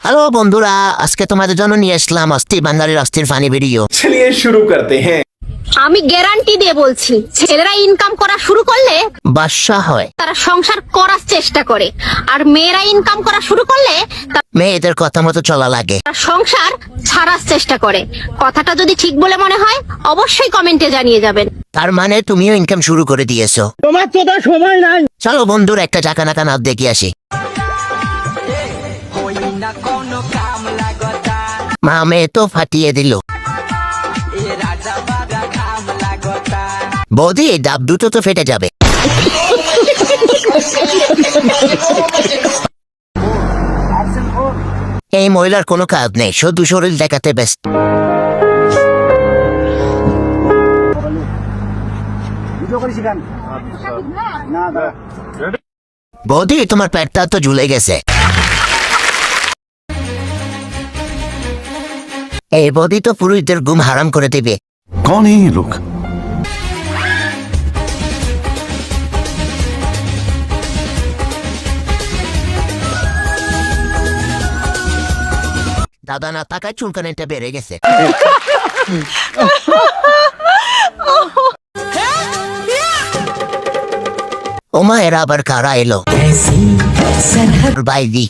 Hello বন্ধুরা, আজকে তোমাদের জন্য নিয়ে আসলাম অস্থির বাঙালির অস্থির ফানি ভিডিও। चलिए शुरू करते हैं। আমি গ্যারান্টি দিয়ে বলছি, ছেলেরা ইনকাম করা শুরু করলে বাদশা হয়, তারা সংসার করার চেষ্টা করে, আর মেয়েরা ইনকাম করা শুরু করলে মেয়েদের কথা মতো চলা লাগে। তারা সংসার ছাড়ার চেষ্টা করে। কথাটা যদি ঠিক বলে মনে হয় অবশ্যই কমেন্টে জানিয়ে যাবেন। তার মানে তুমিও ইনকাম শুরু করে দিয়েছো। তোমার তো তার সময় নাই। চলো বন্ধুরা, একটা চাকা নাকা নাচ দেখি আসি। মা মেয়ে তো ফাটিয়ে দিল। বৌদি, ডাব দুটো তো ফেটে যাবে। এই মহিলার কোনো কাজ নেই, শুধু শরীর দেখাতে ব্যস্ত। বৌদি, তোমার পেটটা তো ঝুলে গেছে। এই বৌদি তো পুরুষদের ঘুম হারাম করে দিবে। कौन है ये लोग? দাদা না তাকায় চুলকানিটা বেড়ে গেছে। ওমা, এরা আবার কারা এলো? বাইদি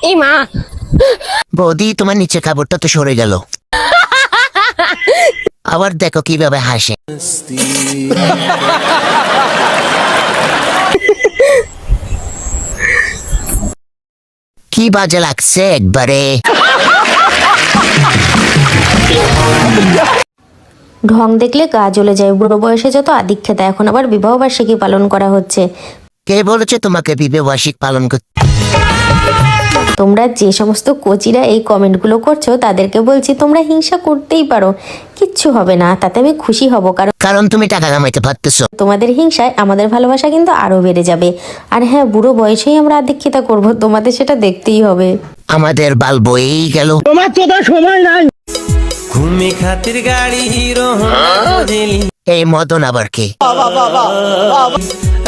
এই মা, বৌদি, তোমার নিচে কাপড়টা তো সরে গেল। আবার দেখো কিভাবে হাসে। কি বাজে লাগছে একবারে। ঢং দেখলে গা জ্বলে যায়। বুড়ো বয়সে যত আদিক্ষেতা, এখন আবার বিবাহ বার্ষিকী পালন করা হচ্ছে। কে বলেছে তোমাকে বিবাহিক পালন করতে? তোমরা যে সমস্ত কোচিরা এই কমেন্টগুলো করছো তাদেরকে বলছি, তোমরা হিংসা করতেই পারো, কিচ্ছু হবে না, তাতে আমি খুশি হব। কারণ তুমি টাকা কামাইতে পারতেছো। তোমাদের হিংসায় আমাদের ভালোবাসা কিন্তু আরো বেড়ে যাবে। আর হ্যাঁ, বুড়ো বয়সেই আমরা আদিক্ষেতা করব, তোমাদের সেটা দেখতেই হবে। আমাদের বাল বয়েই গেল। তোমার তো তার সময় নাই। घूमे खातिर गाड़ी हीरो होंडा खोजेली। এই मदन আবার কে?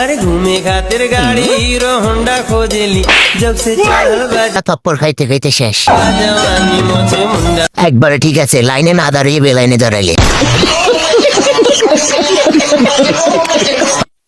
अरे घूमे खातिर गाड़ी हीरो होंडा खोजेली। जब से चढ़ल बा थप्पड़ खाইতে খাইতে শেষ। जवानी मोछे मुंडा। একবারে ঠিক আছে, লাইনে না দাঁড়িয়ে বেলাইনে দাঁড়াইলে।